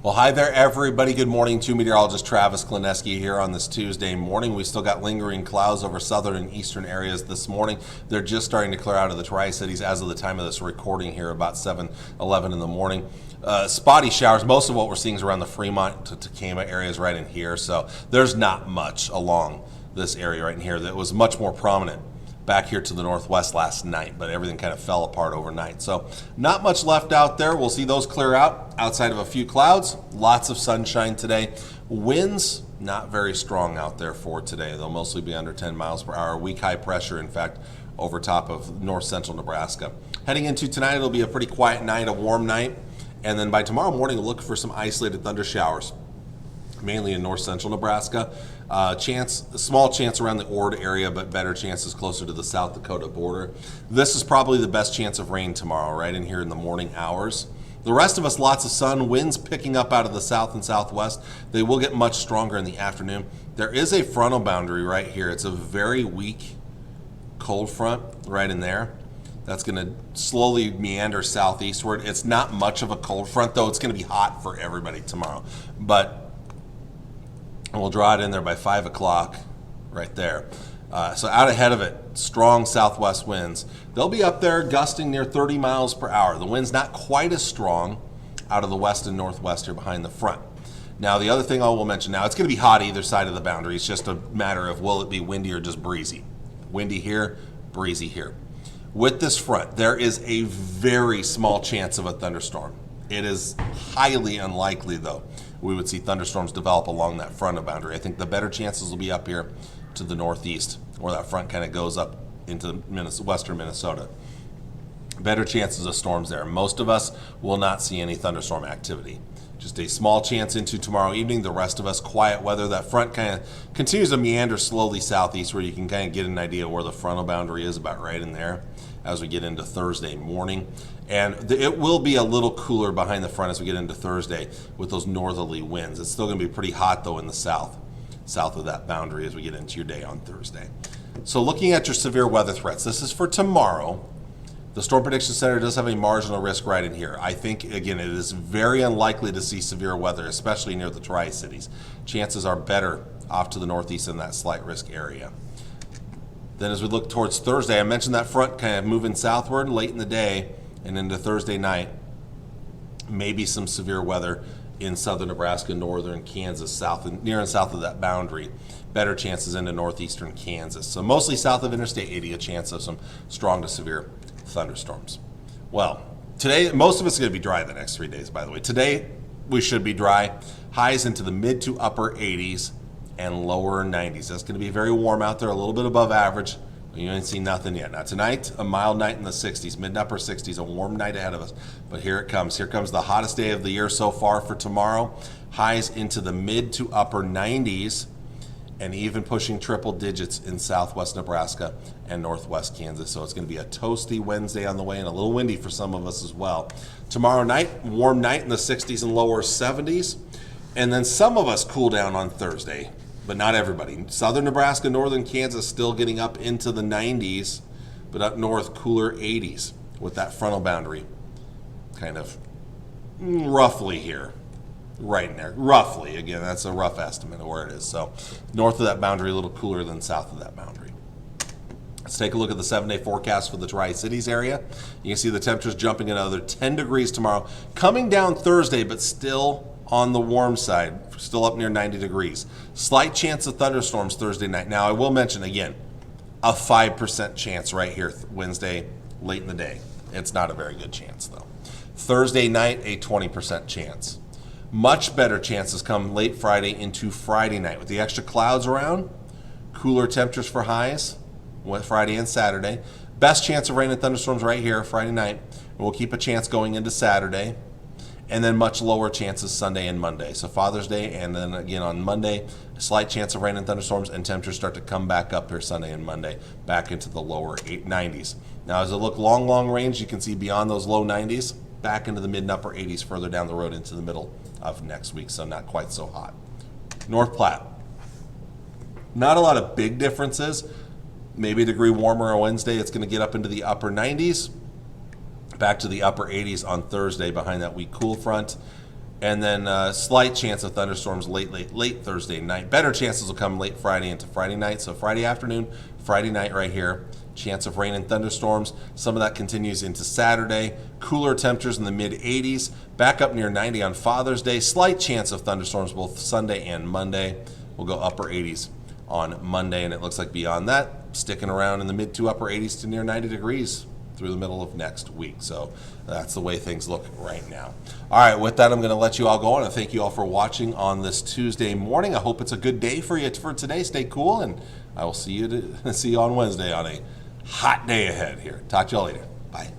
Well, hi there, everybody. Good morning to meteorologist Travis Klineski here on this Tuesday morning. We still got lingering clouds over southern and eastern areas this morning. They're just starting to clear out of the Tri-Cities as of the time of this recording here, about 7:11 in the morning. Spotty showers. Most of what we're seeing is around the Fremont to Tacoma areas right in here. So there's not much along this area right in here. That was much more prominent back here to the northwest last night, but everything kind of fell apart overnight. So not much left out there. We'll see those clear out outside of a few clouds. Lots of sunshine today. Winds not very strong out there for today. They'll mostly be under 10 miles per hour. Weak high pressure, in fact, over top of north central Nebraska. Heading into tonight, it'll be a pretty quiet night, a warm night. And then by tomorrow morning, look for some isolated thunder showers, mainly in north central Nebraska. Small chance around the Ord area, but better chances closer to the South Dakota border. This is probably the best chance of rain tomorrow, right in here in the morning hours. The rest of us, lots of sun, winds picking up out of the south and southwest. They will get much stronger in the afternoon. There is a frontal boundary right here. It's a very weak cold front right in there. That's going to slowly meander southeastward. It's not much of a cold front, though. It's going to be hot for everybody tomorrow. But we'll draw it in there by 5 o'clock right there. So out ahead of it, strong southwest winds. They'll be up there gusting near 30 miles per hour. The wind's not quite as strong out of the west and northwest here behind the front. Now, the other thing I will mention now, it's going to be hot either side of the boundary. It's just a matter of will it be windy or just breezy. Windy here, breezy here. With this front, there is a very small chance of a thunderstorm. It is highly unlikely, though, we would see thunderstorms develop along that frontal boundary. I think the better chances will be up here to the northeast, where that front kind of goes up into western Minnesota. Better chances of storms there. Most of us will not see any thunderstorm activity. Just a small chance into tomorrow evening. The rest of us, quiet weather. That front kind of continues to meander slowly southeast, where you can kind of get an idea where the frontal boundary is, about right in there as we get into Thursday morning. And it will be a little cooler behind the front as we get into Thursday with those northerly winds. It's still going to be pretty hot, though, in the south of that boundary as we get into your day on Thursday. So looking at your severe weather threats, this is for tomorrow. The Storm Prediction Center does have a marginal risk right in here. I think, again, it is very unlikely to see severe weather, especially near the Tri-Cities. Chances are better off to the northeast in that slight risk area. Then as we look towards Thursday, I mentioned that front kind of moving southward late in the day and into Thursday night. Maybe some severe weather in southern Nebraska, northern Kansas, near and south of that boundary. Better chances into northeastern Kansas. So mostly south of Interstate 80, a chance of some strong to severe thunderstorms. Well, today, most of it's going to be dry the next 3 days, by the way. Today, we should be dry. Highs into the mid to upper 80s and lower 90s. That's going to be very warm out there, a little bit above average. You ain't seen nothing yet. Now tonight, a mild night in the 60s, mid and upper 60s, a warm night ahead of us. But here it comes. Here comes the hottest day of the year so far for tomorrow. Highs into the mid to upper 90s and even pushing triple digits in southwest Nebraska and northwest Kansas. So it's going to be a toasty Wednesday on the way and a little windy for some of us as well. Tomorrow night, warm night in the 60s and lower 70s. And then some of us cool down on Thursday, but not everybody. Southern Nebraska, northern Kansas still getting up into the 90s, but up north, cooler 80s with that frontal boundary kind of roughly here, right in there. Roughly, again, that's a rough estimate of where it is. So north of that boundary, a little cooler than south of that boundary. Let's take a look at the 7-day forecast for the Tri-Cities area. You can see the temperatures jumping another 10 degrees tomorrow, coming down Thursday, but still on the warm side, still up near 90 degrees. Slight chance of thunderstorms Thursday night. Now, I will mention again, a 5% chance right here Wednesday, late in the day. It's not a very good chance, though. Thursday night, a 20% chance. Much better chances come late Friday into Friday night. With the extra clouds around, cooler temperatures for highs, Friday and Saturday. Best chance of rain and thunderstorms right here Friday night. We'll keep a chance going into Saturday. And then much lower chances Sunday and Monday. So Father's Day and then again on Monday, a slight chance of rain and thunderstorms, and temperatures start to come back up here Sunday and Monday, back into the lower 90s. Now as I look long range, you can see beyond those low 90s, back into the mid and upper 80s further down the road into the middle of next week, so not quite so hot. North Platte. Not a lot of big differences. Maybe a degree warmer on Wednesday. It's going to get up into the upper 90s. Back to the upper 80s on Thursday behind that weak cool front. And then slight chance of thunderstorms late Thursday night. Better chances will come late Friday into Friday night. So Friday afternoon, Friday night right here. Chance of rain and thunderstorms. Some of that continues into Saturday. Cooler temperatures in the mid 80s. Back up near 90 on Father's Day. Slight chance of thunderstorms both Sunday and Monday. We'll go upper 80s on Monday. And it looks like beyond that, sticking around in the mid to upper 80s to near 90 degrees through the middle of next week. So that's the way things look right now. All right, with that, I'm going to let you all go on, and thank you all for watching on this Tuesday morning. I hope it's a good day for you for today. Stay cool, and I will see you on Wednesday on a hot day ahead here. Talk to you all later. Bye.